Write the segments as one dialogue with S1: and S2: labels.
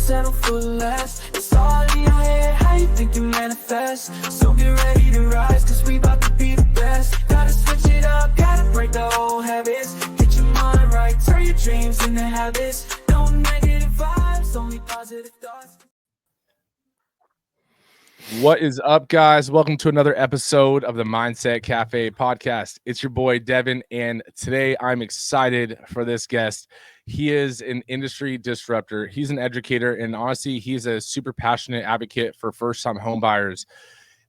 S1: settle for less. It's all in your head, how you think you manifest. So get ready to rise, cause we about to be the best. Gotta switch it up, gotta break the old habits. Get your mind right, turn your dreams into habits. No negative vibes, only positive thoughts.
S2: What is up, guys? Welcome to another episode of the Mindset Cafe podcast. It's your boy Devin, and today I'm excited for this guest. He is an industry disruptor. He's an educator, and honestly, he's a super passionate advocate for first-time home buyers.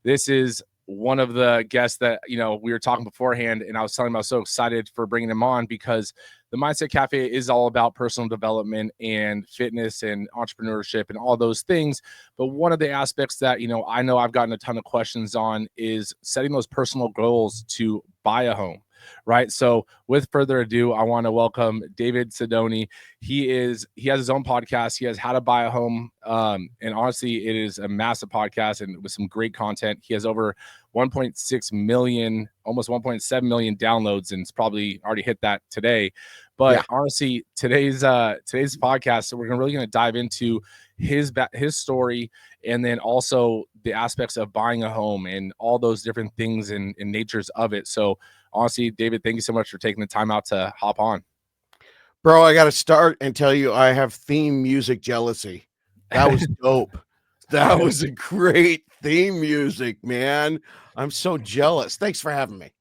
S2: This is one of the guests that, we were talking beforehand, and I was telling him I was so excited for bringing him on because the Mindset Cafe is all about personal development and fitness and entrepreneurship and all those things. But one of the aspects that, I know I've gotten a ton of questions on is setting those personal goals to buy a home, right? So with further ado, I want to welcome David Sidoni. He has his own podcast. He has How to Buy a Home. And honestly, it is a massive podcast and with some great content. He has over 1.6 million, almost 1.7 million downloads, and it's probably already hit that today. But honestly, today's podcast, we're really going to dive into his story, and then also the aspects of buying a home and all those different things and natures of it. So honestly, David, thank you so much for taking the time out to hop on.
S3: Bro, I got to start and tell you, I have theme music jealousy. That was dope. That was a great theme music, man. I'm so jealous. Thanks for having me.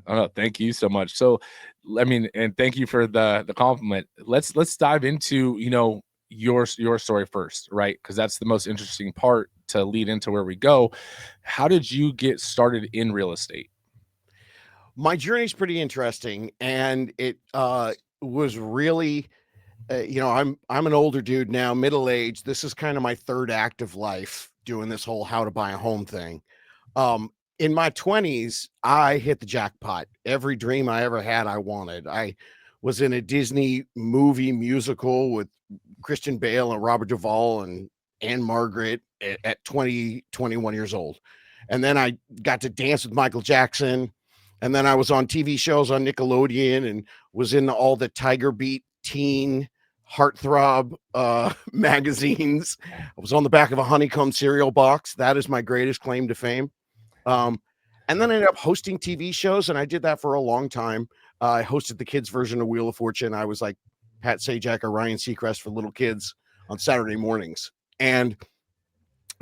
S2: Oh, no, thank you so much. So, and thank you for the compliment. Let's dive into, your story first, right? Because that's the most interesting part to lead into where we go. How did you get started in real estate?
S3: My journey is pretty interesting, and it was really, I'm an older dude now, middle age. This is kind of my third act of life doing this whole how to buy a home thing. In my 20s, I hit the jackpot. Every dream I ever had, I wanted. I was in a Disney movie musical with Christian Bale and Robert Duvall and Anne Margaret at 21 years old. And then I got to dance with Michael Jackson. And then I was on TV shows on Nickelodeon and was in all the Tiger Beat teen heartthrob magazines. I was on the back of a Honeycomb cereal box. That is my greatest claim to fame. And then I ended up hosting TV shows, and I did that for a long time. I hosted the kids version of Wheel of Fortune. I was like Pat Sajak or Ryan Seacrest for little kids on Saturday mornings. And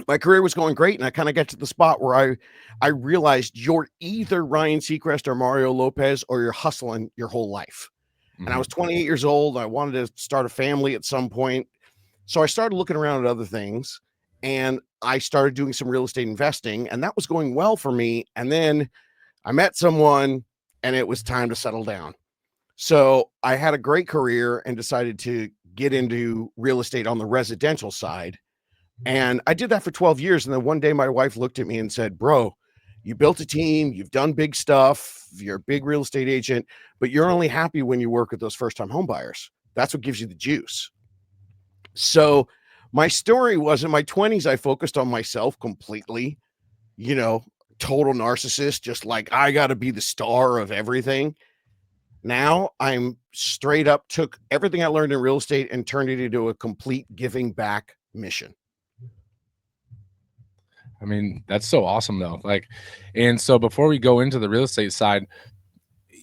S3: my career was going great, and I kind of got to the spot where I realized you're either Ryan Seacrest or Mario Lopez, or you're hustling your whole life. Mm-hmm. And I was 28 years old. I wanted to start a family at some point. So I started looking around at other things, and I started doing some real estate investing, and that was going well for me. And then I met someone, and it was time to settle down. So I had a great career and decided to get into real estate on the residential side. And I did that for 12 years. And then one day my wife looked at me and said, bro, you built a team, you've done big stuff, you're a big real estate agent, but you're only happy when you work with those first-time home buyers. That's what gives you the juice. So my story was in my 20s, I focused on myself completely, total narcissist, just like I got to be the star of everything. Now I'm straight up took everything I learned in real estate and turned it into a complete giving back mission.
S2: I mean, that's so awesome though. And so before we go into the real estate side,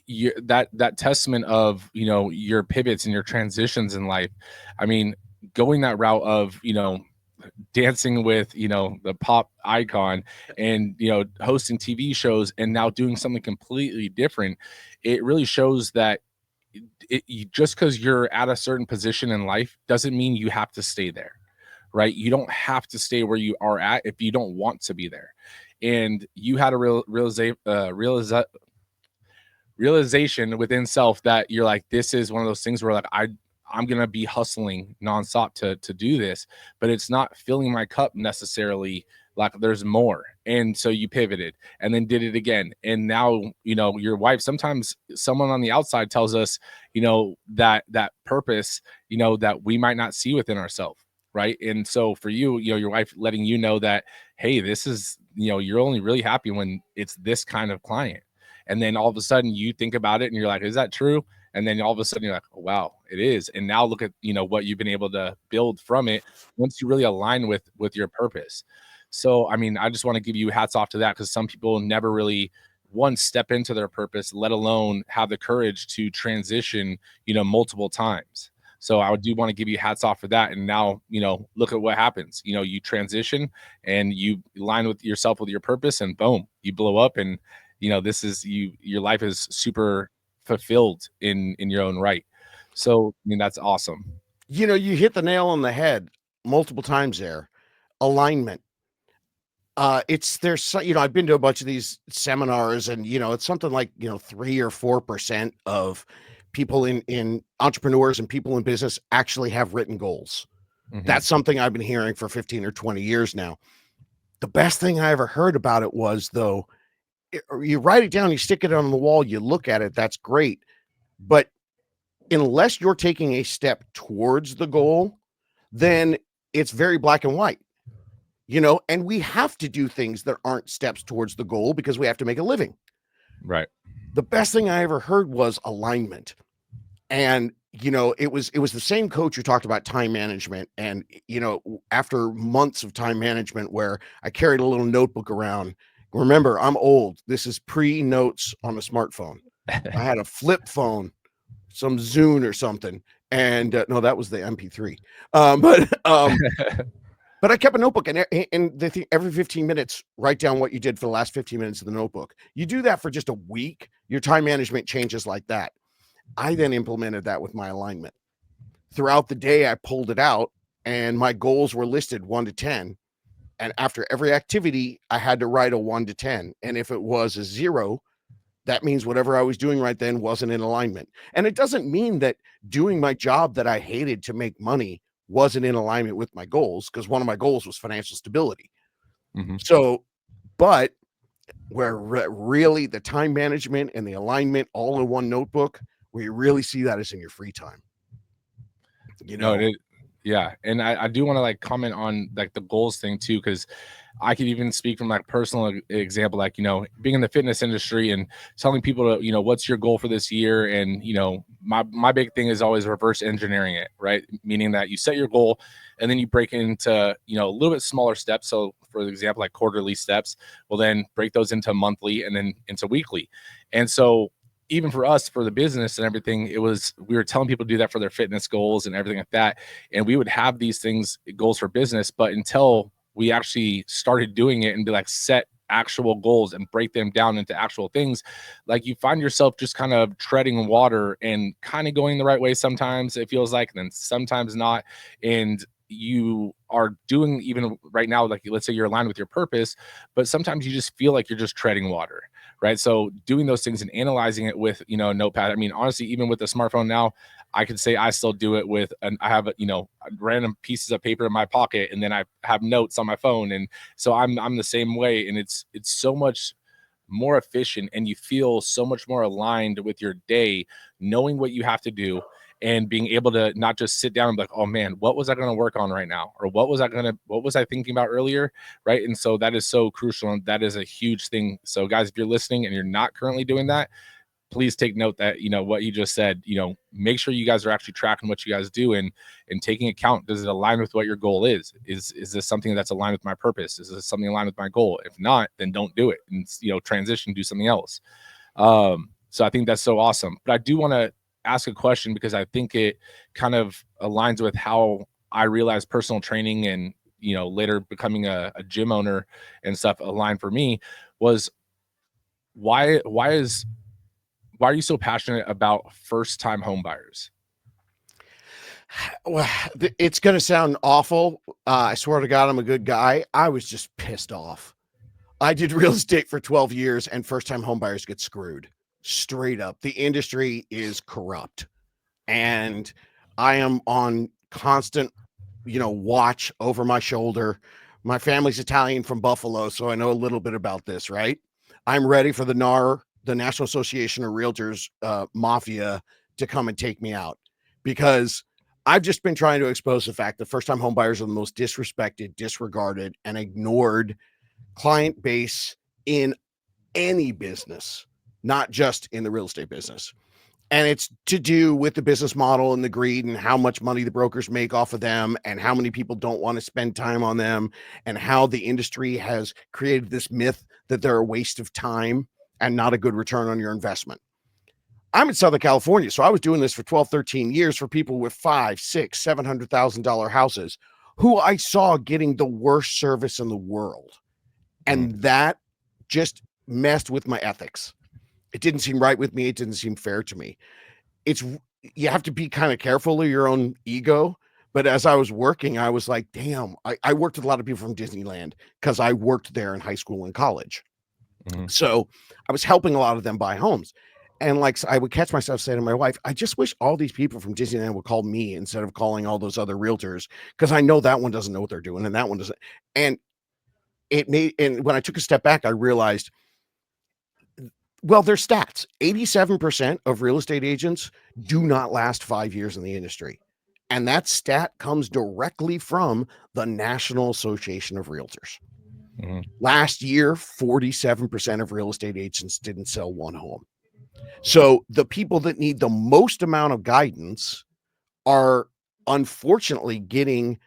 S2: that testament of, your pivots and your transitions in life. I mean, going that route of, dancing with, the pop icon and, hosting TV shows and now doing something completely different. It really shows that just because you're at a certain position in life doesn't mean you have to stay there. Right? You don't have to stay where you are at if you don't want to be there. And you had a realization within self that you're like, this is one of those things where like, I'm going to be hustling nonstop to do this, but it's not filling my cup necessarily. Like there's more. And so you pivoted and then did it again. And now, your wife, sometimes someone on the outside tells us, that purpose, that we might not see within ourselves. Right. And so for you, your wife letting you know that, hey, this is, you're only really happy when it's this kind of client. And then all of a sudden you think about it and you're like, is that true? And then all of a sudden you're like, oh, wow, it is. And now look at, what you've been able to build from it once you really align with your purpose. So, I mean, I just want to give you hats off to that, because some people never really one step into their purpose, let alone have the courage to transition, multiple times. So I do want to give you hats off for that. And now, look at what happens. You transition and you align with yourself with your purpose, and boom, you blow up. And this is your life is super fulfilled in your own right. So I mean, that's awesome.
S3: You hit the nail on the head multiple times there. Alignment. I've been to a bunch of these seminars, and it's something like 3 or 4% of people in entrepreneurs and people in business actually have written goals. That's something I've been hearing for 15 or 20 years now. The best thing I ever heard about it was, though, you write it down, you stick it on the wall, you look at it, that's great. But unless you're taking a step towards the goal, then it's very black and white, and we have to do things that aren't steps towards the goal because we have to make a living.
S2: Right.
S3: The best thing I ever heard was alignment. And, it was the same coach who talked about time management. And, after months of time management where I carried a little notebook around, remember, I'm old. This is pre-notes on a smartphone. I had a flip phone, some Zune or something. And no, that was the MP3. But I kept a notebook, and they think every 15 minutes, write down what you did for the last 15 minutes of the notebook. You do that for just a week, your time management changes like that. I then implemented that with my alignment. Throughout the day, I pulled it out, and my goals were listed 1 to 10. And after every activity, I had to write a 1 to 10. And if it was a 0, that means whatever I was doing right then wasn't in alignment. And it doesn't mean that doing my job that I hated to make money wasn't in alignment with my goals, because one of my goals was financial stability. So, but where really the time management and the alignment all in one notebook, where you really see that is in your free time.
S2: Yeah. And I do want to like comment on like the goals thing too, because I could even speak from like personal example, like, being in the fitness industry and telling people to, what's your goal for this year? And, my big thing is always reverse engineering it, right? Meaning that you set your goal and then you break it into, a little bit smaller steps. So for example, like quarterly steps, well, then break those into monthly and then into weekly. And so even for us, for the business and everything, we were telling people to do that for their fitness goals and everything like that. And we would have these goals for business, but until we actually started doing it and be like, set actual goals and break them down into actual things, like you find yourself just kind of treading water and kind of going the right way. Sometimes it feels like, and then sometimes not. And you are doing, even right now, like let's say you're aligned with your purpose, but sometimes you just feel like you're just treading water. Right. So doing those things and analyzing it with, a notepad. I mean, honestly, even with the smartphone now, I could say I still do it with, I have, random pieces of paper in my pocket, and then I have notes on my phone. And so I'm the same way. And it's so much more efficient, and you feel so much more aligned with your day, knowing what you have to do and being able to not just sit down and be like, oh man, what was I going to work on right now? Or what was I thinking about earlier? Right. And so that is so crucial. And that is a huge thing. So guys, if you're listening and you're not currently doing that, please take note that, what you just said, make sure you guys are actually tracking what you guys do and taking account. Does it align with what your goal is? Is this something that's aligned with my purpose? Is this something aligned with my goal? If not, then don't do it and, transition, do something else. So I think that's so awesome. But I do want to ask a question, because I think it kind of aligns with how I realized personal training and, later becoming a gym owner and stuff aligned for me was why are you so passionate about first time home buyers?
S3: Well, it's going to sound awful. I swear to God, I'm a good guy. I was just pissed off. I did real estate for 12 years, and first time home buyers get screwed. Straight up. The industry is corrupt, and I am on constant, watch over my shoulder. My family's Italian from Buffalo, so I know a little bit about this, right? I'm ready for the NAR, the National Association of Realtors mafia, to come and take me out, because I've just been trying to expose the fact that first-time home buyers are the most disrespected, disregarded, and ignored client base in any business, not just in the real estate business. And it's to do with the business model and the greed and how much money the brokers make off of them and how many people don't want to spend time on them and how the industry has created this myth that they're a waste of time and not a good return on your investment. I'm in Southern California, so I was doing this for 12, 13 years for people with $500,000, $600,000, $700,000 houses who I saw getting the worst service in the world. And that just messed with my ethics. It didn't seem right with me. It didn't seem fair to me. You have to be kind of careful of your own ego. But as I was working, I was like, damn, I worked with a lot of people from Disneyland because I worked there in high school and college. So I was helping a lot of them buy homes. And like, I would catch myself saying to my wife, I just wish all these people from Disneyland would call me instead of calling all those other realtors, because I know that one doesn't know what they're doing and that one doesn't. And when I took a step back, I realized, well, there's stats. 87% of real estate agents do not last 5 years in the industry. And that stat comes directly from the National Association of Realtors. Last year, 47% of real estate agents didn't sell one home. So the people that need the most amount of guidance are unfortunately getting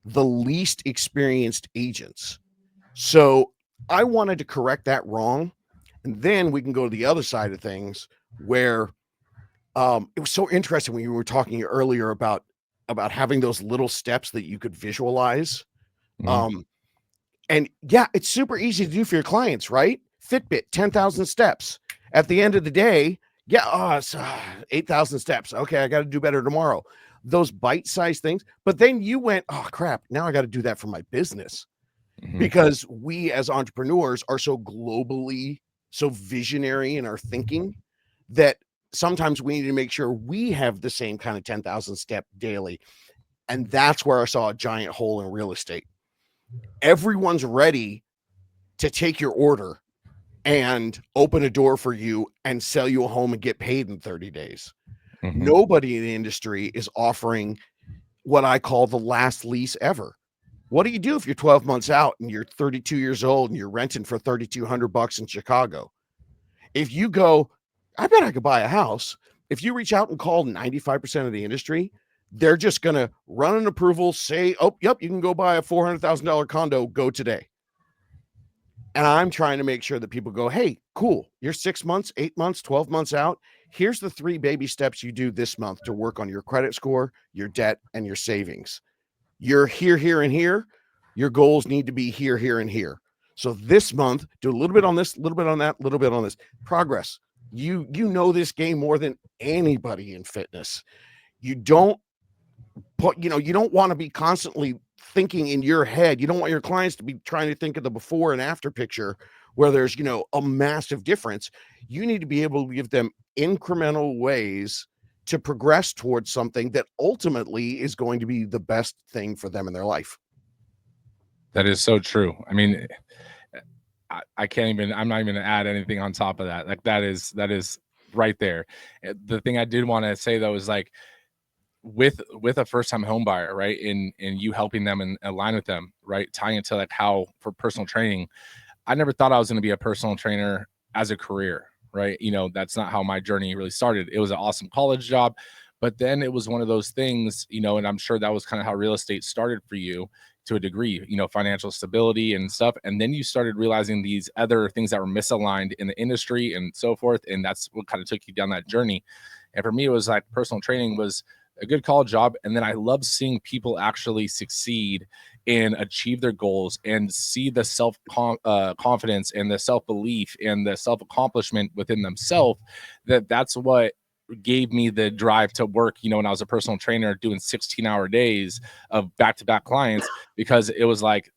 S3: the least experienced agents. So I wanted to correct that wrong. And then we can go to the other side of things where it was so interesting when you were talking earlier about having those little steps that you could visualize. And yeah, it's super easy to do for your clients, right? Fitbit, 10,000 steps. At the end of the day, it's 8,000 steps. Okay, I got to do better tomorrow. Those bite-sized things. But then you went, oh crap, now I got to do that for my business. Because we as entrepreneurs are so globally, so visionary in our thinking that sometimes we need to make sure we have the same kind of 10,000 step daily. And that's where I saw a giant hole in real estate. Everyone's ready to take your order and open a door for you and sell you a home and get paid in 30 days. Nobody in the industry is offering what I call the last lease ever. What do you do if you're 12 months out and you're 32 years old and you're renting for $3,200 in Chicago? If you go, I bet I could buy a house. If you reach out and call 95% of the industry, they're just going to run an approval, say, oh, yep, you can go buy a $400,000 condo, go today. And I'm trying to make sure that people go, hey, cool. You're 6 months, 8 months, 12 months out. Here's the 3 baby steps you do this month to work on your credit score, your debt, and your savings. You're here, here, and here. Your goals need to be here, here, and here. So this month, do a little bit on this, a little bit on that, a little bit on this. Progress. You know this game more than anybody in fitness. You don't want to be constantly thinking in your head. You don't want your clients to be trying to think of the before and after picture where there's, a massive difference. You need to be able to give them incremental ways to progress towards something that ultimately is going to be the best thing for them in their life.
S2: That is so true. I mean, I'm not even gonna add anything on top of that. Like that is right there. The thing I did want to say though is like with a first-time home buyer, right? And you helping them and align with them, right? Tying it to like how for personal training, I never thought I was going to be a personal trainer as a career, right? That's not how my journey really started. It was an awesome college job, but then it was one of those things, and I'm sure that was kind of how real estate started for you to a degree, financial stability and stuff. And then you started realizing these other things that were misaligned in the industry and so forth. And that's what kind of took you down that journey. And for me, it was like personal training was a good college job. And then I love seeing people actually succeed and achieve their goals and see the self confidence and the self-belief and the self-accomplishment within themselves. That's what gave me the drive to work, when I was a personal trainer doing 16-hour days of back-to-back clients, because it was like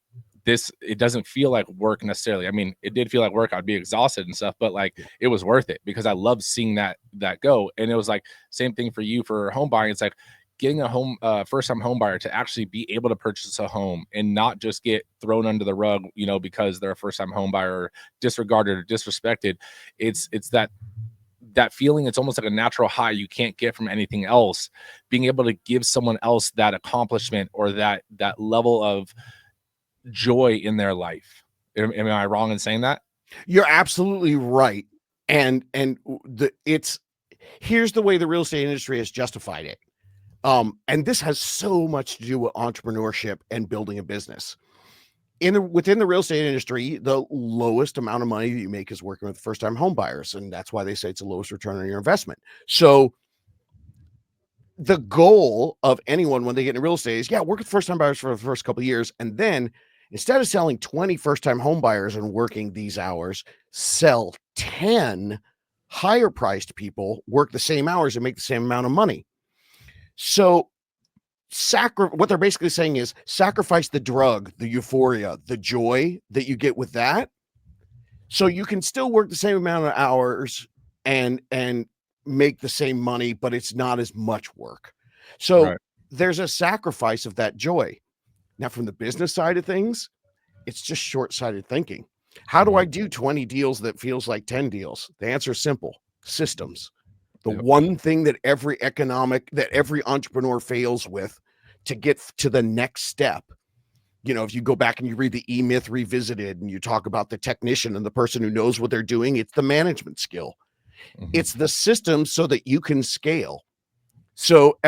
S2: it doesn't feel like work necessarily. I mean, it did feel like work. I'd be exhausted and stuff, but like it was worth it because I loved seeing that go. And it was like same thing for you for home buying. It's like getting a first-time home buyer to actually be able to purchase a home and not just get thrown under the rug, because they're a first-time home buyer, or disregarded or disrespected. It's that feeling. It's almost like a natural high you can't get from anything else. Being able to give someone else that accomplishment or that level of joy in their life. Am I wrong in saying that?
S3: You're absolutely right. And Here's the way the real estate industry has justified it. And this has so much to do with entrepreneurship and building a business. Within the real estate industry, the lowest amount of money that you make is working with first-time home buyers, and that's why they say it's the lowest return on your investment. So the goal of anyone when they get into real estate is, work with first-time buyers for the first couple of years, and then instead of selling 20 first-time home buyers and working these hours, sell 10 higher priced people, work the same hours and make the same amount of money. So what they're basically saying is sacrifice the drug, the euphoria, the joy that you get with that, so you can still work the same amount of hours and make the same money, but it's not as much work. So there's a sacrifice of that joy. Now, from the business side of things, it's just short-sighted thinking. How do I do 20 deals that feels like 10 deals? The answer is simple: systems. The one thing that every entrepreneur fails with to get to the next step. If you go back and you read the E-Myth Revisited and you talk about the technician and the person who knows what they're doing, it's the management skill. It's the system so that you can scale. So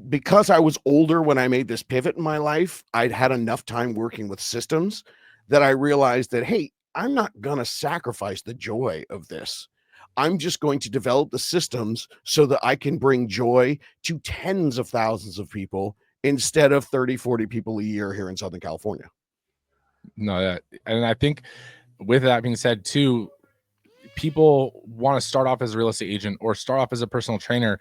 S3: because I was older when I made this pivot in my life, I'd had enough time working with systems that I realized that, hey, I'm not going to sacrifice the joy of this. I'm just going to develop the systems so that I can bring joy to tens of thousands of people instead of 30, 40 people a year here in Southern California.
S2: No, and I think with that being said too, people want to start off as a real estate agent or start off as a personal trainer,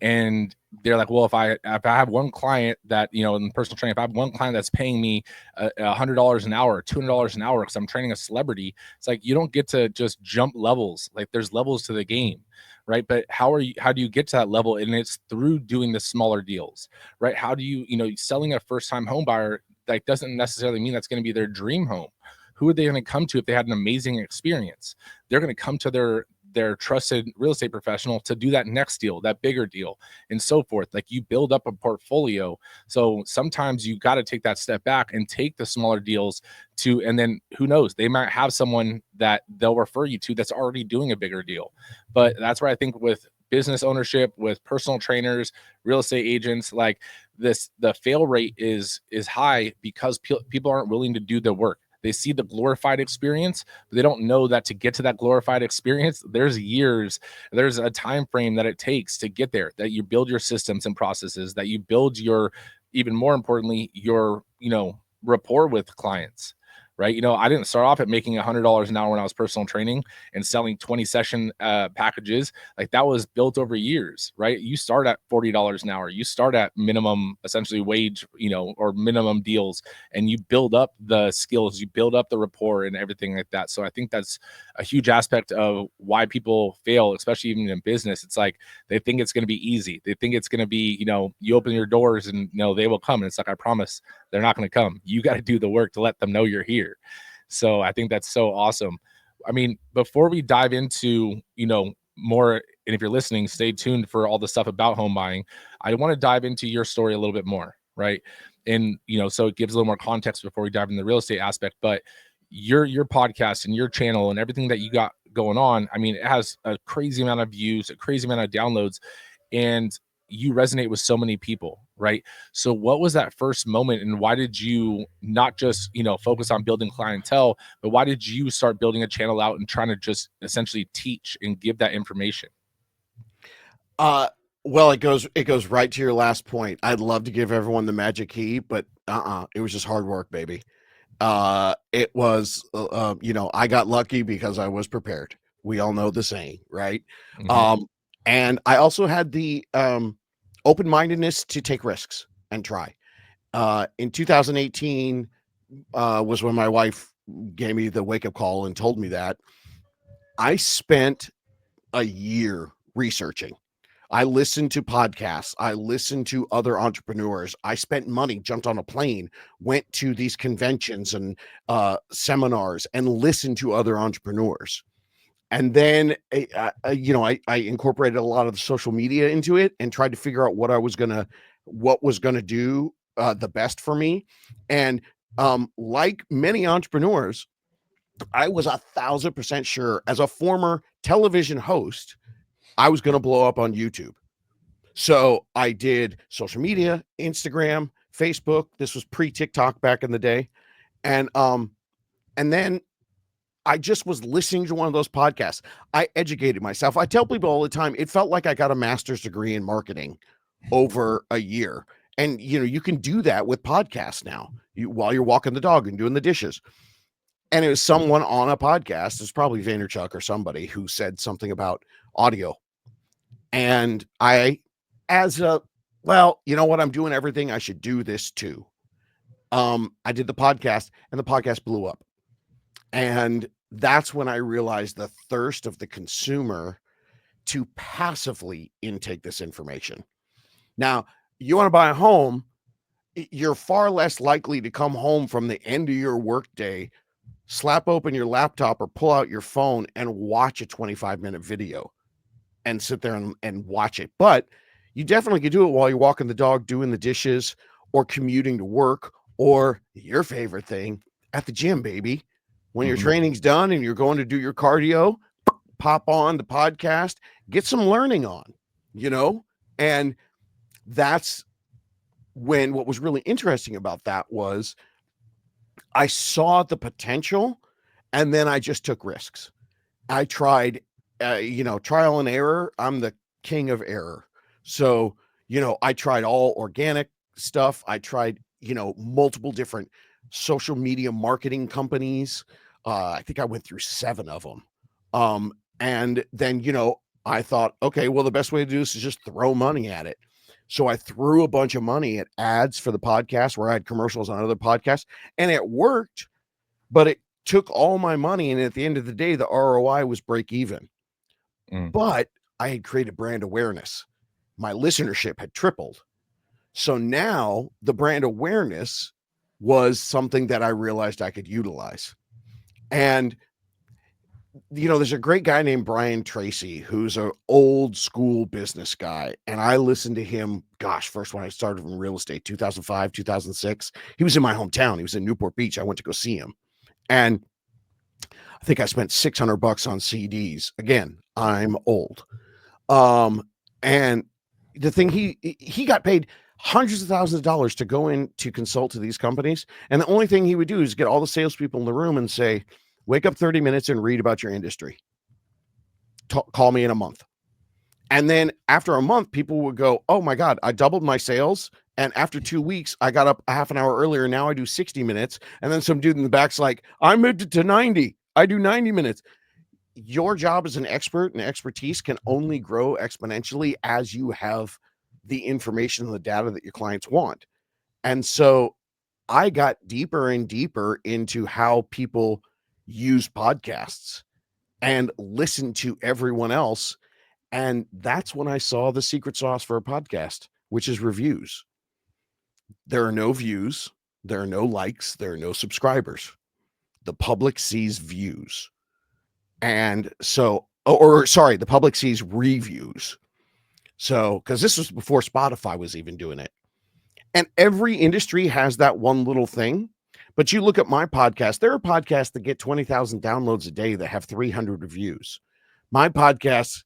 S2: and they're like, well, if I have one client that, in personal training, if I have one client that's paying me $100 an hour, $200 an hour because I'm training a celebrity, it's like, you don't get to just jump levels. Like, there's levels to the game, right? But how do you get to that level? And it's through doing the smaller deals, right? How do you, selling a first-time home buyer, like, doesn't necessarily mean that's going to be their dream home. Who are they going to come to if they had an amazing experience? They're going to come to their trusted real estate professional to do that next deal, that bigger deal, and so forth. Like, you build up a portfolio. So sometimes you got to take that step back and take the smaller deals and then who knows, they might have someone that they'll refer you to that's already doing a bigger deal. But that's where I think with business ownership, with personal trainers, real estate agents, like this, the fail rate is high because people aren't willing to do the work. They see the glorified experience, but they don't know that to get to that glorified experience, there's a time frame that it takes to get there, that you build your systems and processes, that you build even more importantly, your, rapport with clients. Right. I didn't start off at making $100 an hour when I was personal training and selling 20 session packages. Like, that was built over years, right? You start at $40 an hour. You start at minimum, essentially wage, or minimum deals, and you build up the skills, you build up the rapport and everything like that. So I think that's a huge aspect of why people fail, especially even in business. It's like, they think it's going to be easy. They think it's going to be, you open your doors and, they will come. And it's like, I promise they're not going to come. You got to do the work to let them know you're here. So I think that's so awesome. I mean, before we dive into, more, and if you're listening, stay tuned for all the stuff about home buying. I want to dive into your story a little bit more, right? And, so it gives a little more context before we dive into the real estate aspect, but your podcast and your channel and everything that you got going on, I mean, it has a crazy amount of views, a crazy amount of downloads, and you resonate with so many people, right? So what was that first moment, and why did you not just, focus on building clientele, but why did you start building a channel out and trying to just essentially teach and give that information?
S3: Well, it goes right to your last point. I'd love to give everyone the magic key, but it was just hard work, baby. It was, I got lucky because I was prepared. We all know the saying, right?
S2: Mm-hmm.
S3: And I also had the open-mindedness to take risks and try. In 2018 was when my wife gave me the wake-up call and told me that. I spent a year researching. I listened to podcasts. I listened to other entrepreneurs. I spent money, jumped on a plane, went to these conventions and seminars and listened to other entrepreneurs. And then, I incorporated a lot of the social media into it and tried to figure out what was going to do the best for me. And like many entrepreneurs, I was 1,000% sure, as a former television host, I was going to blow up on YouTube. So I did social media, Instagram, Facebook. This was pre-TikTok back in the day. And then I just was listening to one of those podcasts. I educated myself. I tell people all the time, it felt like I got a master's degree in marketing over a year. And you can do that with podcasts now, while you're walking the dog and doing the dishes. And it was someone on a podcast, it's probably Vaynerchuk or somebody, who said something about audio. And you know what, I'm doing everything, I should do this too. I did the podcast, and the podcast blew up. And that's when I realized the thirst of the consumer to passively intake this information. Now, you want to buy a home, you're far less likely to come home from the end of your workday, slap open your laptop or pull out your phone and watch a 25-minute video and sit there and watch it. But you definitely could do it while you're walking the dog, doing the dishes, or commuting to work, or your favorite thing, at the gym, baby. When your training's done and you're going to do your cardio, pop on the podcast, get some learning on, and that's when what was really interesting about that was I saw the potential, and then I just took risks. I tried, trial and error. I'm the king of error. So, I tried all organic stuff. I tried, multiple different social media marketing companies. I think I went through 7 of them. And then, I thought, okay, well, the best way to do this is just throw money at it. So I threw a bunch of money at ads for the podcast, where I had commercials on other podcasts, and it worked, but it took all my money. And at the end of the day, the ROI was break even. But I had created brand awareness. My listenership had tripled. So now the brand awareness was something that I realized I could utilize. And, there's a great guy named Brian Tracy, who's an old school business guy. And I listened to him, first when I started in real estate, 2005, 2006. He was in my hometown. He was in Newport Beach. I went to go see him. And I think I spent $600 on CDs. Again, I'm old. And the thing, he got paid hundreds of thousands of dollars to go in to consult to these companies. And the only thing he would do is get all the salespeople in the room and say, wake up 30 minutes and read about your industry. Call me in a month. And then after a month, people would go, oh my God, I doubled my sales. And after 2 weeks, I got up a half an hour earlier. Now I do 60 minutes. And then some dude in the back's like, I moved it to 90. I do 90 minutes. Your job as an expert and expertise can only grow exponentially as you have the information and the data that your clients want. And so I got deeper and deeper into how people use podcasts and listen to everyone else. And that's when I saw the secret sauce for a podcast, which is reviews. There are no views. There are no likes. There are no subscribers. The public sees views. And so, the public sees reviews. So, because this was before Spotify was even doing it. And every industry has that one little thing. But you look at my podcast, there are podcasts that get 20,000 downloads a day that have 300 reviews. My podcast,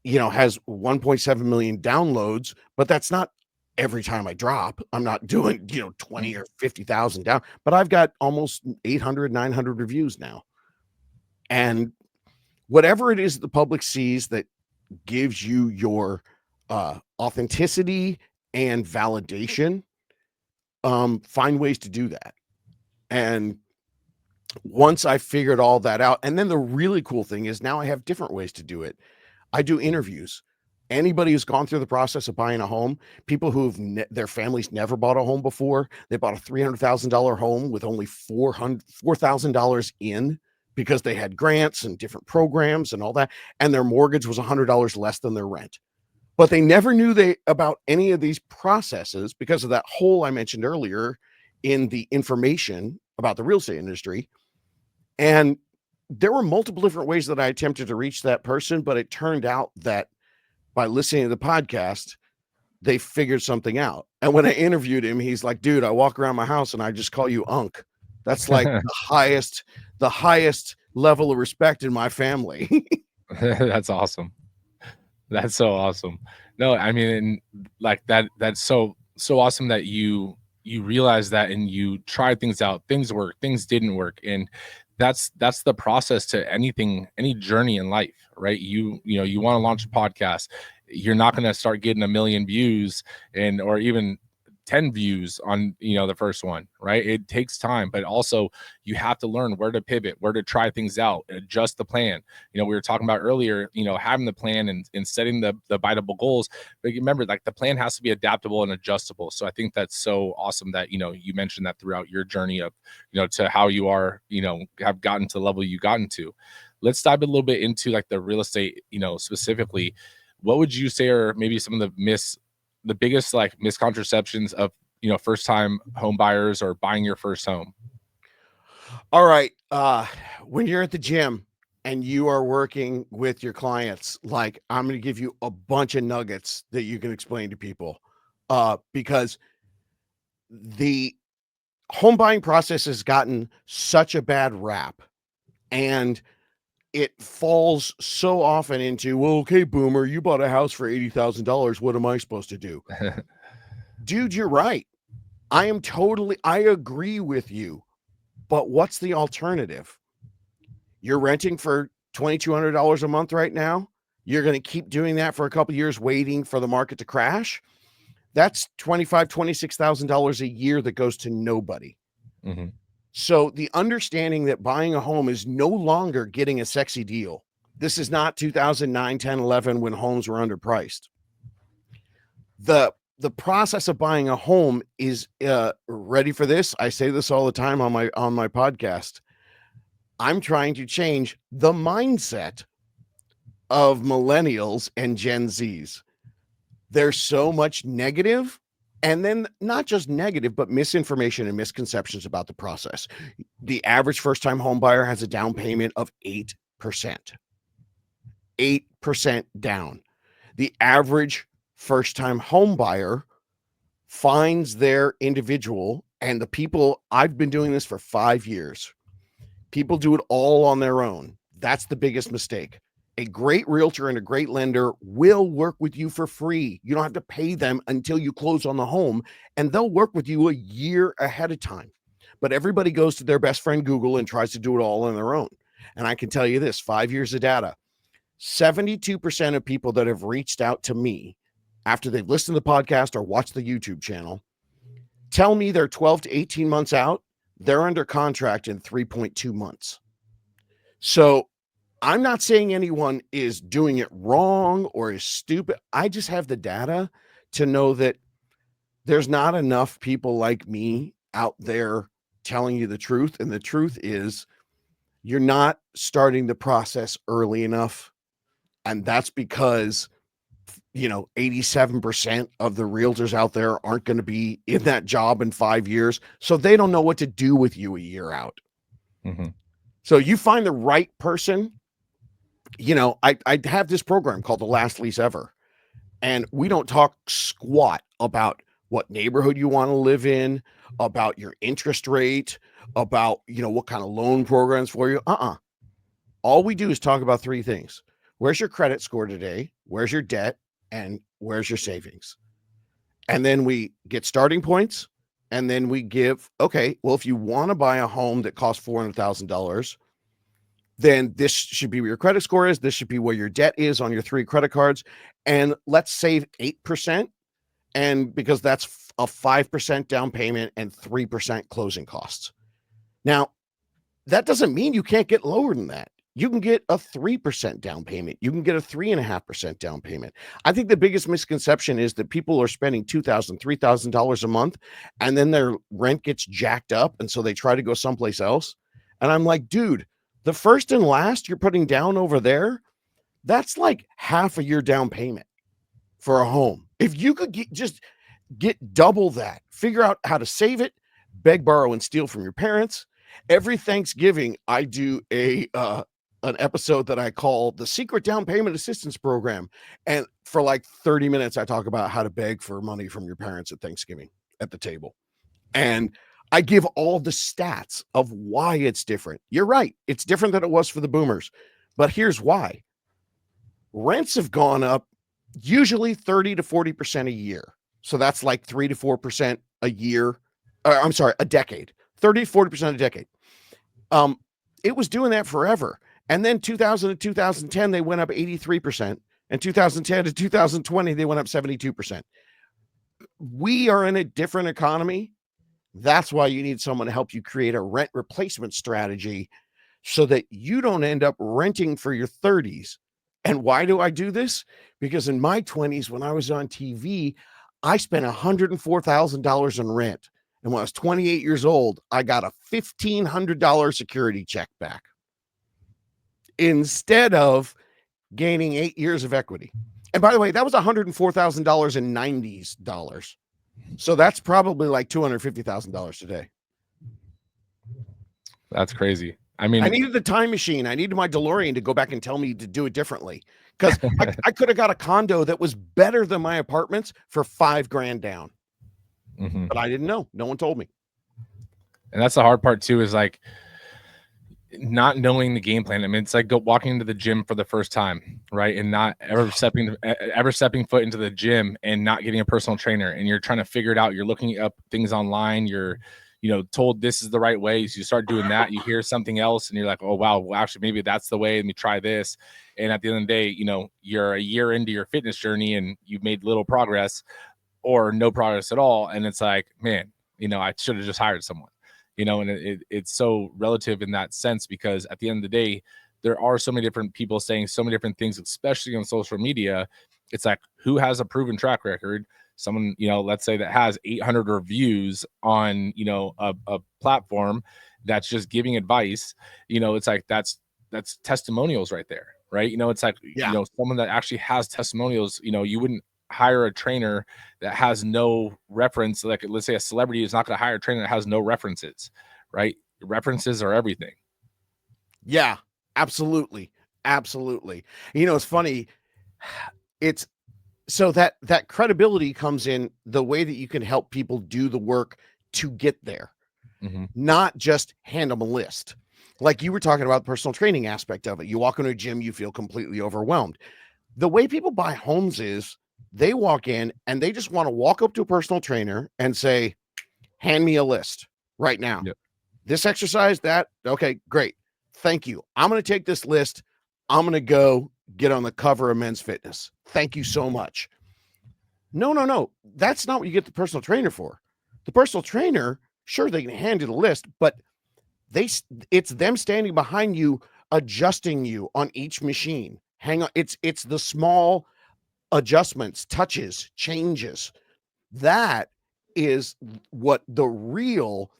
S3: has 1.7 million downloads, but that's not every time I drop. I'm not doing, 20 or 50,000 down, but I've got almost 800, 900 reviews now. And whatever it is the public sees that gives you your authenticity and validation, find ways to do that. And once I figured all that out, and then the really cool thing is now I have different ways to do it. I do interviews. Anybody who's gone through the process of buying a home, people who've their families never bought a home before, they bought a $300,000 home with only $4,000 in because they had grants and different programs and all that, and their mortgage was $100 less than their rent. But they never knew about any of these processes because of that hole I mentioned earlier in the information about the real estate industry. And there were multiple different ways that I attempted to reach that person, but it turned out that by listening to the podcast, they figured something out. And when I interviewed him, he's like, dude, I walk around my house and I just call you Unc. That's like the highest level of respect in my family.
S2: That's awesome. That's so awesome. No, I mean, and like that's so awesome that you realize that and you try things out. Things work, things didn't work. And that's the process to anything, any journey in life, right? You know, you want to launch a podcast. You're not going to start getting a million views and or even 10 views on, you know, the first one, right? It takes time, but also you have to learn where to pivot, where to try things out, adjust the plan. You know, we were talking about earlier, you know, having the plan and setting the biteable goals. But remember, like the plan has to be adaptable and adjustable. So I think that's so awesome that, you know, you mentioned that throughout your journey of, you know, to how you are, you know, have gotten to the level you gotten to. Let's dive a little bit into like the real estate, you know, specifically. What would you say are maybe some of the biggest like misconceptions of, you know, first time home buyers or buying your first home?
S3: All right. When you're at the gym and you are working with your clients, like I'm going to give you a bunch of nuggets that you can explain to people. Because the home buying process has gotten such a bad rap, and it falls so often into, well, okay, boomer, you bought a house for $80,000. What am I supposed to do? Dude, you're right. I agree with you. But what's the alternative? You're renting for $2,200 a month right now. You're going to keep doing that for a couple of years, waiting for the market to crash. That's $25,000, $26,000 a year that goes to nobody.
S2: Mm-hmm.
S3: So the understanding that buying a home is no longer getting a sexy deal. This is not 2009, 10, 11 when homes were underpriced. The process of buying a home is ready for this. I say this all the time on my podcast. I'm trying to change the mindset of millennials and Gen Zs. There's so much negative, and then not just negative, but misinformation and misconceptions about the process. The average first-time home buyer has a down payment of 8%. 8% down. The average first-time home buyer finds their individual, and the people, I've been doing this for 5 years. People do it all on their own. That's the biggest mistake. A great realtor and a great lender will work with you for free. You don't have to pay them until you close on the home, and they'll work with you a year ahead of time. But everybody goes to their best friend Google and tries to do it all on their own. And I can tell you this, 5 years of data, 72% of people that have reached out to me after they've listened to the podcast or watched the YouTube channel tell me they're 12 to 18 months out. They're under contract in 3.2 months. So I'm not saying anyone is doing it wrong or is stupid. I just have the data to know that there's not enough people like me out there telling you the truth. And the truth is you're not starting the process early enough. And that's because, 87% of the realtors out there aren't going to be in that job in 5 years. So they don't know what to do with you a year out.
S2: Mm-hmm.
S3: So you find the right person. I have this program called The Last Lease Ever, and we don't talk squat about what neighborhood you want to live in, about your interest rate, about, what kind of loan programs for you. All we do is talk about 3 things. Where's your credit score today? Where's your debt? And where's your savings? And then we get starting points. And then we give, okay, well, if you want to buy a home that costs $400,000, then this should be where your credit score is. This should be where your debt is on your 3 credit cards. And let's save 8%. And because that's a 5% down payment and 3% closing costs. Now, that doesn't mean you can't get lower than that. You can get a 3% down payment. You can get a 3.5% down payment. I think the biggest misconception is that people are spending $2,000, $3,000 a month, and then their rent gets jacked up. And so they try to go someplace else. And I'm like, dude, the first and last you're putting down over there, that's like half of your down payment for a home. If you could get double that, figure out how to save it, beg, borrow, and steal from your parents. Every Thanksgiving, I do an episode that I call the Secret Down Payment Assistance Program. And for like 30 minutes, I talk about how to beg for money from your parents at Thanksgiving at the table. And I give all the stats of why it's different. You're right. It's different than it was for the boomers. But here's why. Rents have gone up usually 30 to 40% a year. So that's like 3 to 4% a year. I'm sorry, a decade. 30 to 40% a decade. It was doing that forever. And then 2000 to 2010, they went up 83%. And 2010 to 2020, they went up 72%. We are in a different economy. That's why you need someone to help you create a rent replacement strategy so that you don't end up renting for your 30s. And why do I do this? Because in my 20s, when I was on TV, I spent $104,000 in rent. And when I was 28 years old, I got a $1,500 security check back instead of gaining 8 years of equity. And by the way, that was $104,000 in 90s dollars. So that's probably like $250,000 today.
S2: That's crazy. I mean,
S3: I needed the time machine. I needed my DeLorean to go back and tell me to do it differently, because I could have got a condo that was better than my apartments for $5,000 down. But I didn't know. No one told me.
S2: And that's the hard part too, is like not knowing the game plan. I mean, it's like walking into the gym for the first time, right? And not ever stepping foot into the gym and not getting a personal trainer. And you're trying to figure it out. You're looking up things online. You're, told this is the right way. So you start doing that. You hear something else and you're like, oh, wow, well, actually, maybe that's the way. Let me try this. And at the end of the day, you're a year into your fitness journey and you've made little progress or no progress at all. And it's like, man, I should have just hired someone. And it's so relative in that sense, because at the end of the day, there are so many different people saying so many different things, especially on social media. It's like, who has a proven track record? Someone, let's say that has 800 reviews on, a platform that's just giving advice. It's like, that's testimonials right there. Right. It's like, someone that actually has testimonials, you wouldn't hire a trainer that has no reference. Like, let's say a celebrity is not going to hire a trainer that has no references, right? References are everything.
S3: Yeah, absolutely. Absolutely. It's funny. It's so that credibility comes in the way that you can help people do the work to get there, not just hand them a list. Like you were talking about the personal training aspect of it. You walk into a gym, you feel completely overwhelmed. The way people buy homes is they walk in and they just want to walk up to a personal trainer and say, hand me a list right now.
S2: Yep.
S3: This exercise, that, okay, great. Thank you. I'm going to take this list. I'm going to go get on the cover of Men's Fitness. Thank you so much. No. That's not what you get the personal trainer for. The personal trainer, sure, they can hand you the list, but it's them standing behind you, adjusting you on each machine. Hang on. It's the small adjustments, touches, changes. That is what the real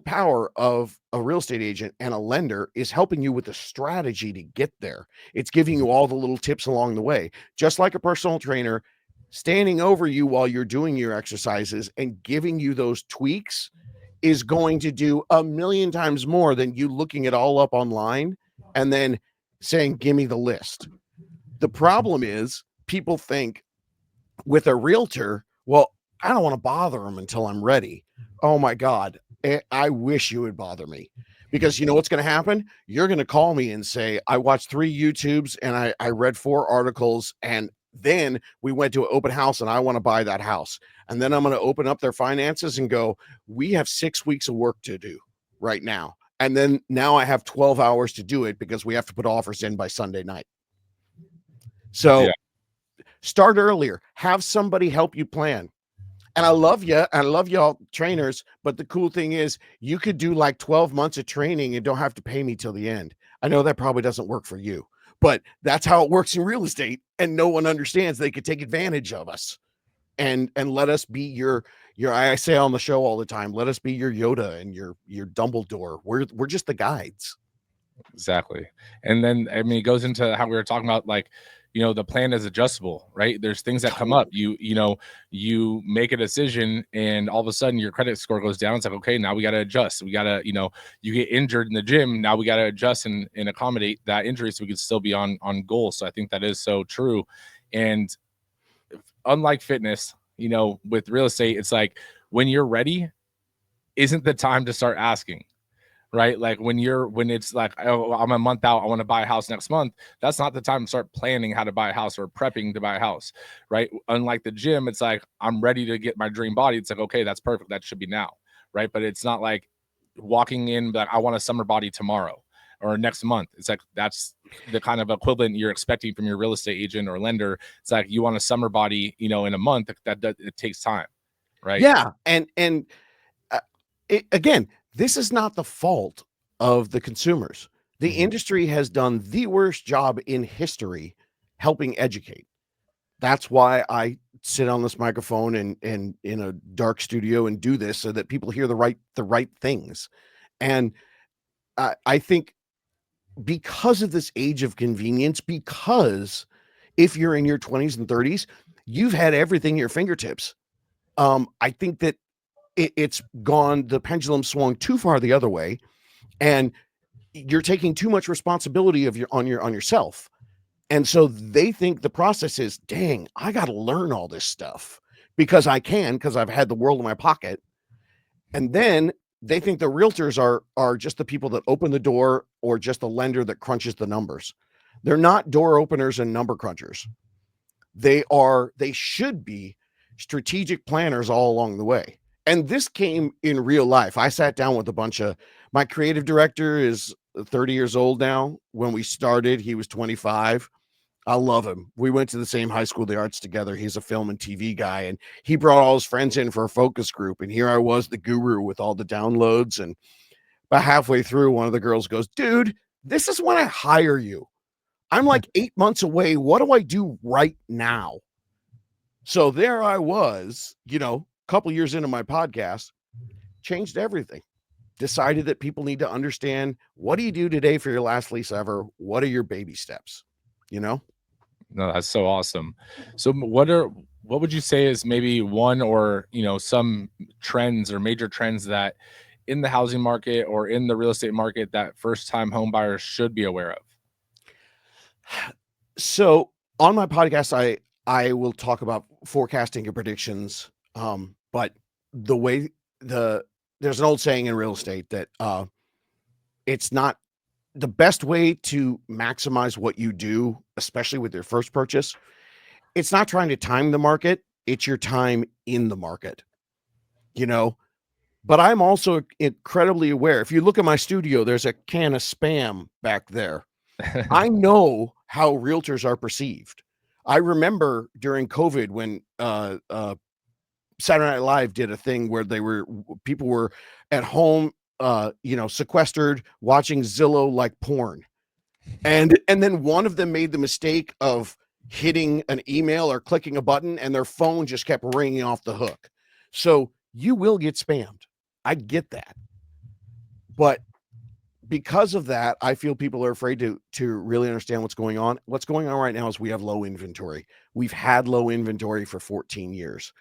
S3: power of a real estate agent and a lender is, helping you with the strategy to get there. It's giving you all the little tips along the way, just like a personal trainer standing over you while you're doing your exercises and giving you those tweaks is going to do 1,000,000 times more than you looking it all up online and then saying, give me the list. The problem is people think with a realtor, well, I don't want to bother them until I'm ready. Oh my God. I wish you would bother me, because you know what's going to happen? You're going to call me and say, I watched 3 YouTubes and I read 4 articles, and then we went to an open house and I want to buy that house. And then I'm going to open up their finances and go, we have 6 weeks of work to do right now. And then now I have 12 hours to do it because we have to put offers in by Sunday night. So start earlier, have somebody help you plan. And I love you. I love y'all trainers. But the cool thing is you could do like 12 months of training and don't have to pay me till the end. I know that probably doesn't work for you, but that's how it works in real estate. And no one understands they could take advantage of us and let us be your, I say on the show all the time, let us be your Yoda and your Dumbledore. We're just the guides.
S2: Exactly. And then, I mean, it goes into how we were talking about, like, the plan is adjustable, right? There's things that come up. You make a decision and all of a sudden your credit score goes down. It's like, okay, now we got to adjust. We got to, you get injured in the gym. Now we got to adjust and accommodate that injury so we can still be on goal. So I think that is so true. And unlike fitness, with real estate, it's like when you're ready isn't the time to start asking. right? Like when it's like, oh, I'm a month out, I want to buy a house next month. That's not the time to start planning how to buy a house or prepping to buy a house, right? Unlike the gym, it's like, I'm ready to get my dream body. It's like, okay, that's perfect. That should be now, right? But it's not like walking in, like, I want a summer body tomorrow or next month. It's like, that's the kind of equivalent you're expecting from your real estate agent or lender. It's like, you want a summer body, in a month. It takes time, right?
S3: Yeah. And again, this is not the fault of the consumers. The
S2: Mhm.
S3: industry has done the worst job in history helping educate. That's why I sit on this microphone and in a dark studio and do this so that people hear the right things. And I think because of this age of convenience, because if you're in your 20s and 30s, you've had everything at your fingertips. I think that it's gone, the pendulum swung too far the other way, and you're taking too much responsibility on yourself. And so they think the process is, dang, I got to learn all this stuff because I've had the world in my pocket. And then they think the realtors are just the people that open the door or just the lender that crunches the numbers. They're not door openers and number crunchers. They should be strategic planners all along the way. And this came in real life. I sat down with a bunch of, my creative director is 30 years old now. When we started, he was 25. I love him. We went to the same high school, the arts together. He's a film and TV guy, and he brought all his friends in for a focus group. And here I was, the guru with all the downloads. And about halfway through, one of the girls goes, "Dude, this is when I hire you. I'm like 8 months away. What do I do right now?" So there I was, a couple years into my podcast, changed everything. Decided that people need to understand, what do you do today for your last lease ever? What are your baby steps?
S2: No, that's so awesome. So what would you say is maybe one or, some trends or major trends that in the housing market or in the real estate market that first time home buyers should be aware of?
S3: So on my podcast, I will talk about forecasting and predictions. But the way there's an old saying in real estate that it's not the best way to maximize what you do, especially with your first purchase. It's not trying to time the market, it's your time in the market, you know. But I'm also incredibly aware. If you look at my studio, there's a can of Spam back there. I know how realtors are perceived. I remember during COVID when Saturday Night Live did a thing where people were at home, sequestered, watching Zillow like porn. And then one of them made the mistake of hitting an email or clicking a button, and their phone just kept ringing off the hook. So you will get spammed. I get that. But because of that, I feel people are afraid to really understand what's going on. What's going on right now is we have low inventory. We've had low inventory for 14 years.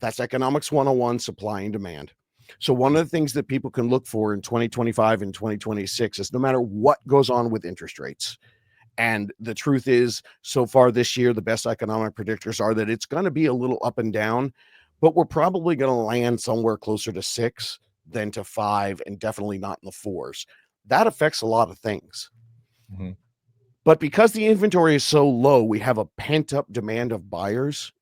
S3: That's economics 101, supply and demand. So one of the things that people can look for in 2025 and 2026 is no matter what goes on with interest rates. And the truth is, so far this year, the best economic predictors are that it's going to be a little up and down, but we're probably going to land somewhere closer to 6 than to 5, and definitely not in the 4s. That affects a lot of things.
S2: Mhm.
S3: But because the inventory is so low, we have a pent-up demand of buyers,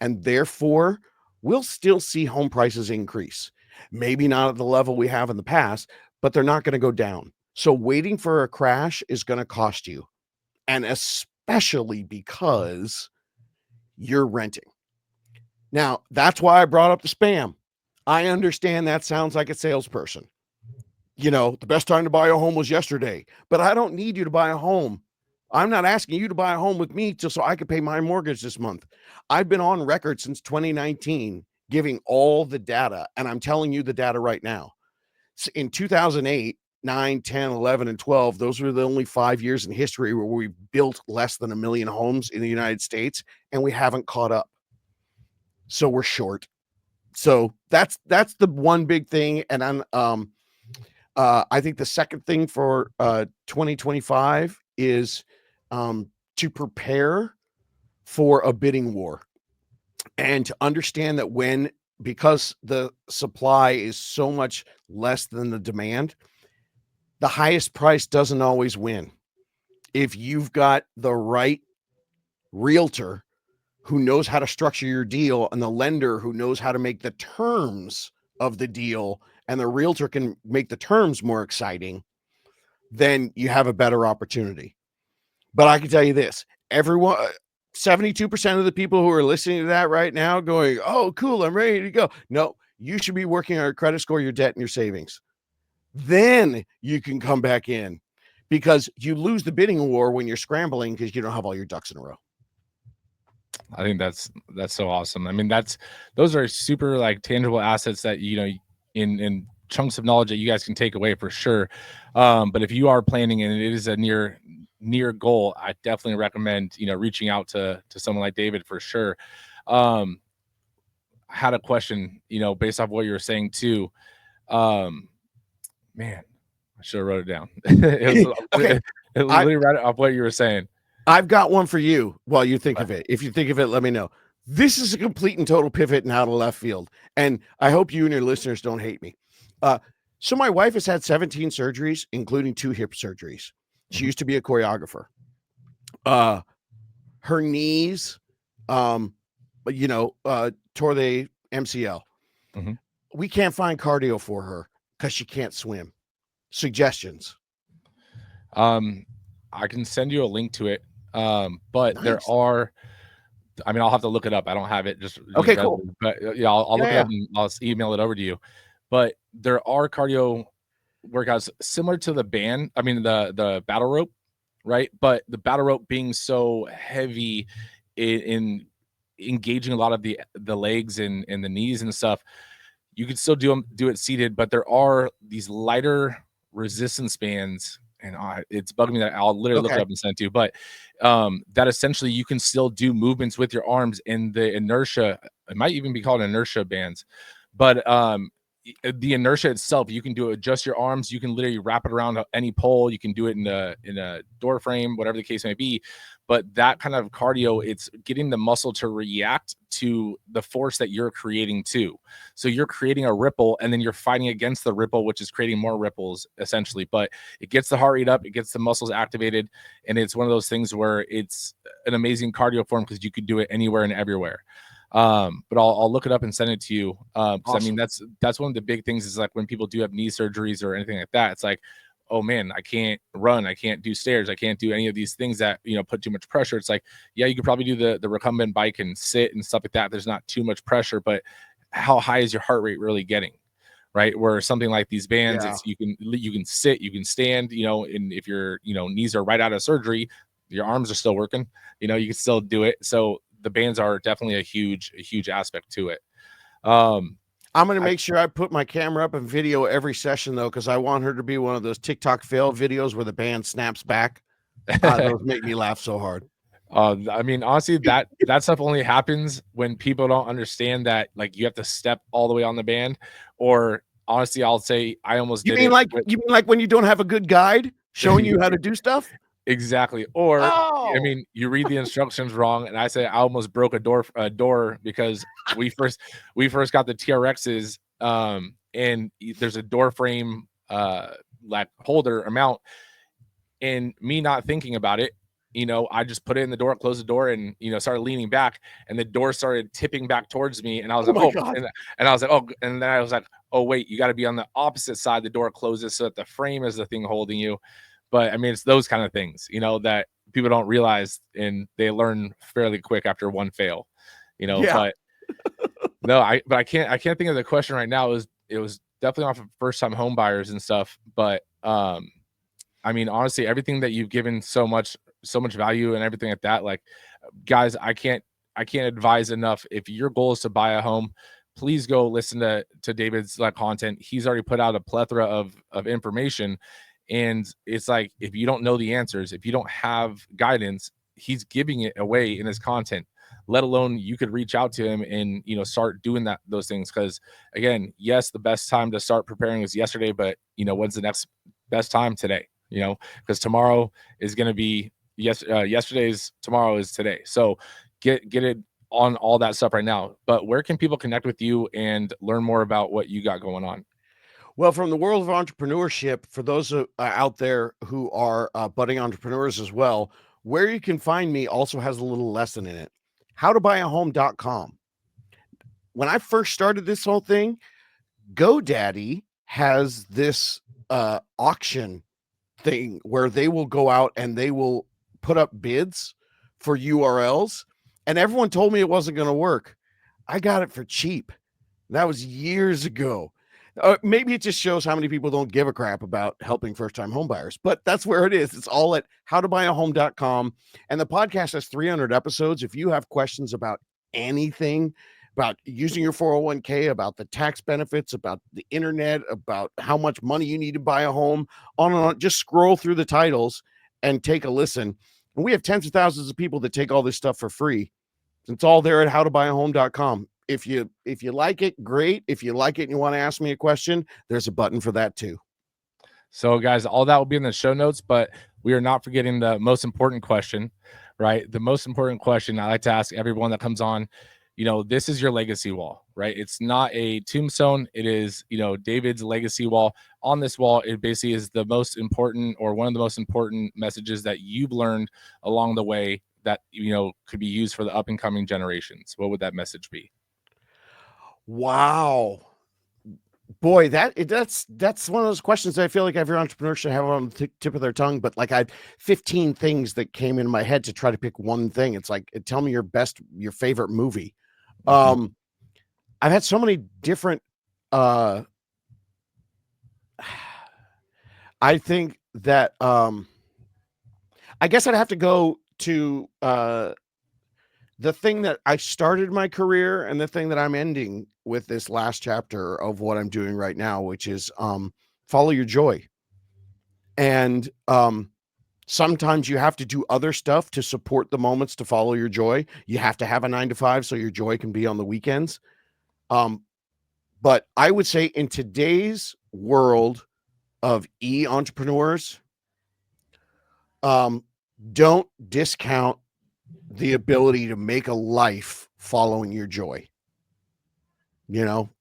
S3: and therefore we'll still see home prices increase. Maybe not at the level we have in the past, but they're not going to go down. So waiting for a crash is going to cost you, and especially because you're renting. Now, that's why I brought up the spam. I understand that sounds like a salesperson. The best time to buy a home was yesterday, but I don't need you to buy a home. I'm not asking you to buy a home with me just so I could pay my mortgage this month. I've been on record since 2019 giving all the data, and I'm telling you the data right now. In 2008, 9, 10, 11, and 12, those were the only 5 years in history where we built less than 1 million homes in the United States, and we haven't caught up. So we're short. So that's the one big thing. And I think the second thing for 2025 is to prepare for a bidding war and to understand that because the supply is so much less than the demand, the highest price doesn't always win. If you've got the right realtor who knows how to structure your deal and the lender who knows how to make the terms of the deal and the realtor can make the terms more exciting, then you have a better opportunity. But I can tell you this, everyone, 72% of the people who are listening to that right now going, oh, cool, I'm ready to go. No, you should be working on your credit score, your debt, and your savings. Then you can come back in, because you lose the bidding war when you're scrambling because you don't have all your ducks in a row.
S2: I think that's so awesome. I mean, those are super like tangible assets that, you know, in chunks of knowledge that you guys can take away for sure. But if you are planning and it is a near goal, I definitely recommend, you know, reaching out to someone like David for sure. I had a question, you know, based off what you were saying too. Man, I should have wrote it down. It was
S3: Okay.
S2: it was literally right off what you were saying.
S3: I've got one for you while you think of it. If you think of it, let me know. This is a complete and total pivot and out of left field. And I hope you and your listeners don't hate me. So my wife has had 17 surgeries, including 2 hip surgeries. She used to be a choreographer. Her knees, tore the MCL.
S2: Mhm.
S3: We can't find cardio for her because she can't swim. Suggestions?
S2: I can send you a link to it. But there
S3: Nice.
S2: are, I mean, I'll have to look it up. I don't have it just
S3: Okay, cool.
S2: but yeah, I'll look it
S3: Yeah.
S2: up and I'll email it over to you. But there are cardio workouts similar to the band. I mean, the battle rope, right? But the battle rope being so heavy in engaging a lot of the legs and the knees and stuff, you could still do it seated. But there are these lighter resistance bands, and it's bugging me that I'll literally look it
S3: Okay.
S2: up and send it to you. But that essentially you can still do movements with your arms, and the inertia, it might even be called inertia bands, but the inertia itself, you can do it, adjust your arms, you can literally wrap it around any pole, you can do it in a door frame, whatever the case may be. But that kind of cardio, it's getting the muscle to react to the force that you're creating too. So you're creating a ripple and then you're fighting against the ripple, which is creating more ripples essentially. But it gets the heart rate up, it gets the muscles activated, and it's one of those things where it's an amazing cardio form because you could do it anywhere and everywhere. But I'll look it up and send it to you. Because I mean,
S3: Awesome.
S2: that's one of the big things is like when people do have knee surgeries or anything like that, it's like, oh man, I can't run, I can't do stairs, I can't do any of these things that, you know, put too much pressure. It's like, yeah, you could probably do the recumbent bike and sit and stuff like that. There's not too much pressure, but how high is your heart rate really getting? Right? Where something like these bands,
S3: Yeah.
S2: it's you can sit, you can stand, you know, and if your, you know, knees are right out of surgery, your arms are still working, you know, you can still do it. So the bands are definitely a huge aspect to it.
S3: I'm going to
S2: I
S3: make sure I put my camera up and video every session though, because I want her to be one of those TikTok fail videos where the band snaps back. Those make me laugh so hard.
S2: I mean, honestly, that stuff only happens when people don't understand that, like, you have to step all the way on the band. Or honestly, I'll say I almost
S3: You
S2: did
S3: mean
S2: it
S3: like
S2: with
S3: when you don't have a good guide showing you how to do stuff?
S2: exactly. Or I
S3: Oh,
S2: mean, you read the instructions wrong, and I say I almost broke a door because we first got the TRXs, and there's a door frame like holder or mount, and me not thinking about it, you know, I just put it in the door, closed the door, and, you know, started leaning back, and the door started tipping back towards me, and I was
S3: oh
S2: like,
S3: my
S2: oh,
S3: God.
S2: and I was like, oh, and then I was like, oh wait, you got to be on the opposite side. The door closes so that the frame is the thing holding you. But I mean, it's those kind of things, you know, that people don't realize, and they learn fairly quick after one fail, you know.
S3: Yeah.
S2: But no, I can't think of the question right now. It was definitely off of first time home buyers and stuff, but I mean, honestly, everything that you've given so much value and everything like that, like, guys, I can't advise enough. If your goal is to buy a home, please go listen to David's like content. He's already put out a plethora of information, and it's like, if you don't know the answers, if you don't have guidance, he's giving it away in his content. Let alone you could reach out to him and, you know, start doing those things. Because again, yes, the best time to start preparing was yesterday, but, you know, when's the next best time? Today, you know, because tomorrow is going to be yesterday's tomorrow is today. So get it on all that stuff right now. But where can people connect with you and learn more about what you got going on?
S3: Well, from the world of entrepreneurship, for those out there who are budding entrepreneurs as well, where you can find me also has a little lesson in it. Howtobuyahome.com. When I first started this whole thing, GoDaddy has this auction thing where they will go out and they will put up bids for URLs, and everyone told me it wasn't going to work. I got it for cheap. That was years ago. Maybe it just shows how many people don't give a crap about helping first-time homebuyers, but that's where it is. It's all at howtobuyahome.com. And the podcast has 300 episodes. If you have questions about anything, about using your 401k, about the tax benefits, about the internet, about how much money you need to buy a home, on and on, just scroll through the titles and take a listen. And we have tens of thousands of people that take all this stuff for free. It's all there at howtobuyahome.com. If you like it, great. If you like it and you want to ask me a question, there's a button for that too.
S2: So guys, all that will be in the show notes, but we are not forgetting the most important question, right? The most important question I like to ask everyone that comes on, this is your legacy wall, right? It's not a tombstone. It is, David's legacy wall. On this wall, it basically is the most important, or one of the most important messages that you've learned along the way that, could be used for the up and coming generations. What would that message be?
S3: Wow. Boy, that's one of those questions that I feel like every entrepreneur should have on the tip of their tongue. But like, I had 15 things that came in my head to try to pick one thing. It's like, tell me your favorite movie. I've had so many different, I think that, I guess I'd have to go to, the thing that I started my career and the thing that I'm ending with this last chapter of what I'm doing right now, which is follow your joy. And sometimes you have to do other stuff to support the moments to follow your joy. You have to have a 9-to-5 so your joy can be on the weekends. But I would say in today's world of entrepreneurs, don't discount the ability to make a life following your joy.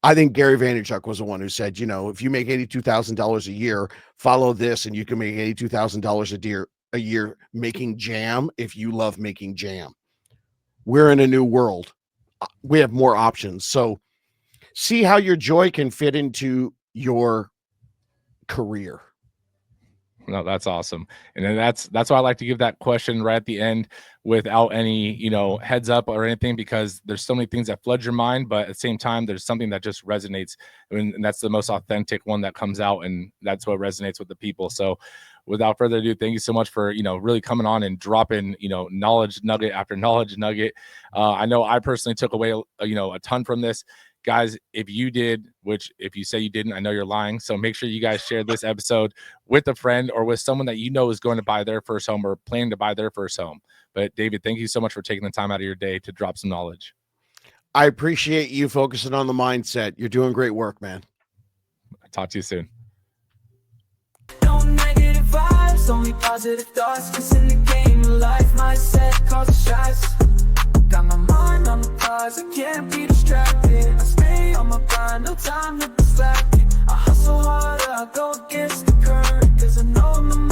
S3: I think Gary Vaynerchuk was the one who said, if you make $82,000 a year, follow this and you can make $82,000 a year making jam. If you love making jam, we're in a new world. We have more options. So see how your joy can fit into your career.
S2: No, that's awesome. And then that's why I like to give that question right at the end without any, heads up or anything, because there's so many things that flood your mind, but at the same time, there's something that just resonates. And that's the most authentic one that comes out, and that's what resonates with the people. So without further ado, thank you so much for, really coming on and dropping, knowledge nugget after knowledge nugget. I know I personally took away, a ton from this. Guys, if you did, which if you say you didn't, I know you're lying. So make sure you guys share this episode with a friend or with someone that is going to buy their first home or planning to buy their first home. But David, thank you so much for taking the time out of your day to drop some knowledge.
S3: I appreciate you focusing on the mindset. You're doing great work, man.
S2: Talk to you soon.
S1: No negative vibes, only positive thoughts. 'Cause in the game of life, mindset calls the shots. Got my mind on the prize, I can't be distracted. I stay on my grind, no time to be slacking. I hustle hard, I go against the current, 'cause I know I'm the